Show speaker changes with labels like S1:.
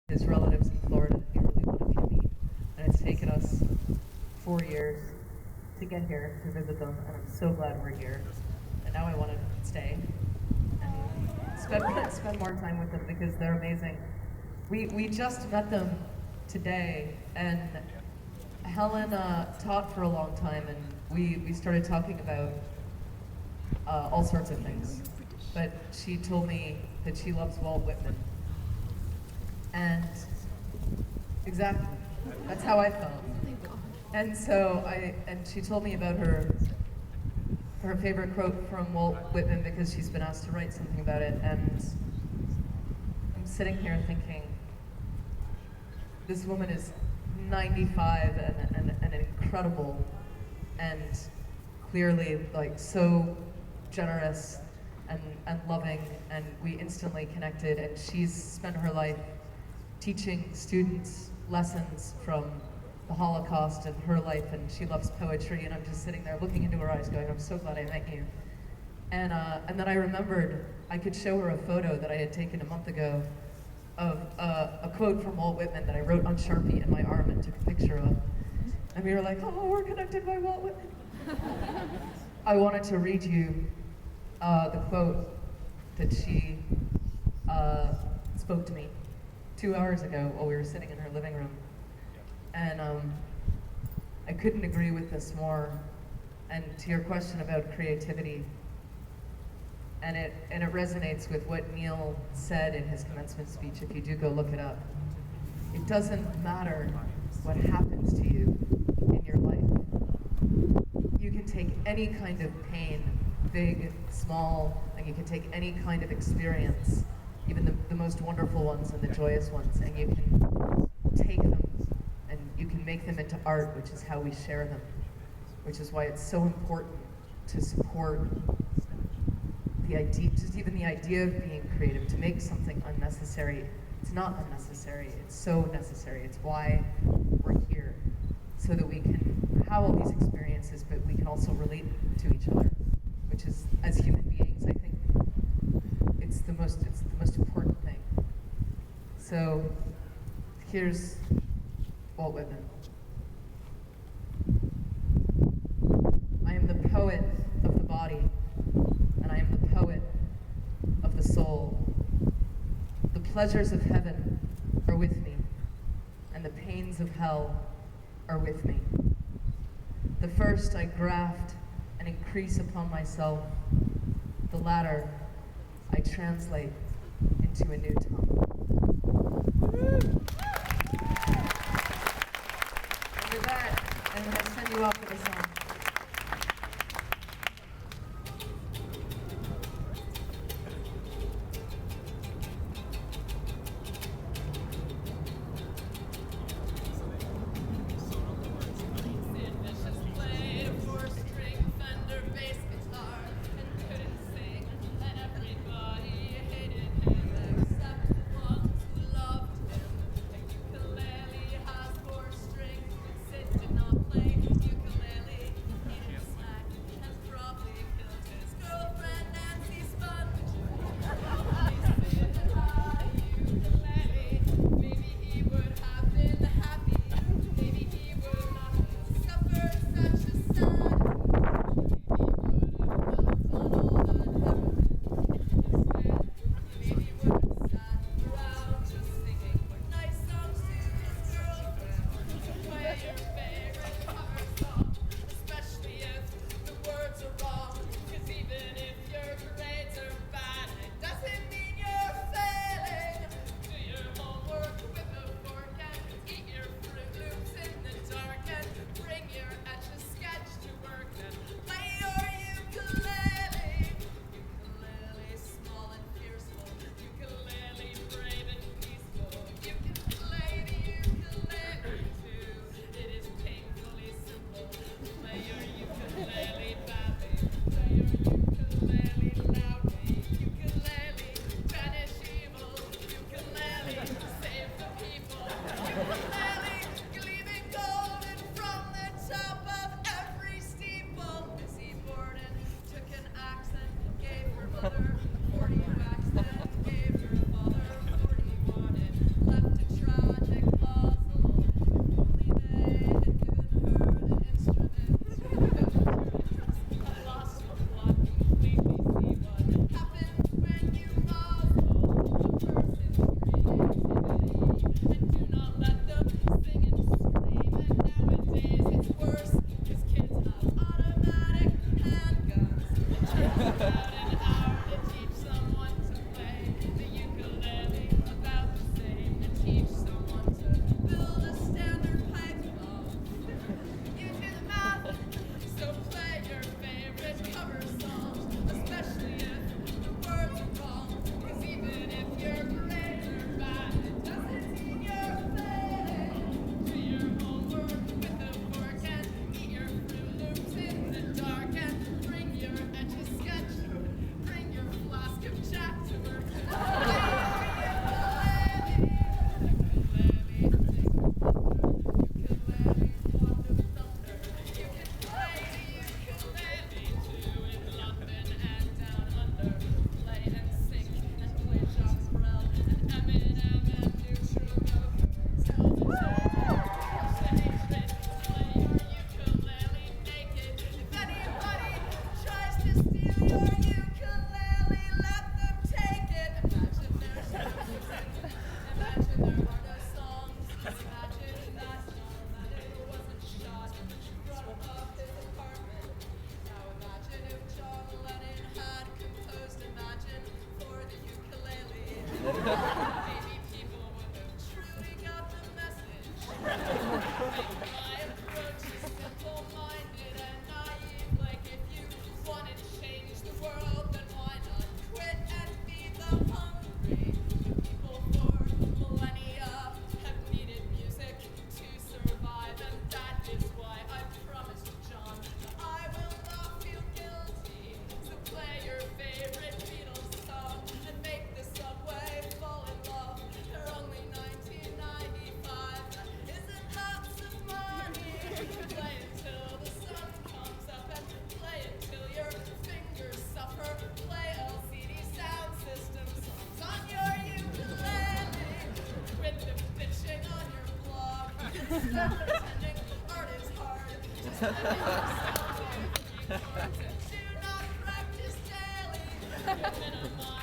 S1: his relatives in Florida that he really wanted me to meet. And it's taken us 4 years to get here to visit them, and I'm so glad we're here. And now I want to stay and spend more time with them because they're amazing. We just met them today, and Helen taught for a long time, and we started talking about all sorts of things. But she told me that she loves Walt Whitman. And exactly, that's how I felt. And so she told me about her favorite quote from Walt Whitman because she's been asked to write something about it. And I'm sitting here thinking, this woman is 95 and incredible, and clearly like so generous and loving, and we instantly connected. And she's spent her life teaching students lessons from the Holocaust and her life, and she loves poetry, and I'm just sitting there looking into her eyes going, I'm so glad I met you. And then I remembered I could show her a photo that I had taken a month ago of a quote from Walt Whitman that I wrote on Sharpie in my arm and took a picture of. And we were like, oh, we're connected by Walt Whitman. I wanted to read you the quote that she spoke to me 2 hours ago while we were sitting in her living room. And I couldn't agree with this more. And to your question about creativity, and it resonates with what Neil said in his commencement speech, if you do go look it up. It doesn't matter what happens to you in your life. You can take any kind of pain, big, small, and you can take any kind of experience, even the most wonderful ones and the joyous ones, and you can take them and you can make them into art, which is how we share them, which is why it's so important to support the idea, just even the idea of being creative, to make something unnecessary. It's not unnecessary, it's so necessary. It's why we're here, so that we can have all these experiences, but we can also relate to each other, which is, as human beings, I think, it's the most important thing. So here's Walt Whitman. I am the poet of the body, and I am the poet of the soul. The pleasures of heaven are with me, and the pains of hell are with me. The first I graft and increase upon myself, the latter I translate into a new tongue. And with that, I'm going to send you off with a song.
S2: Do not practice daily.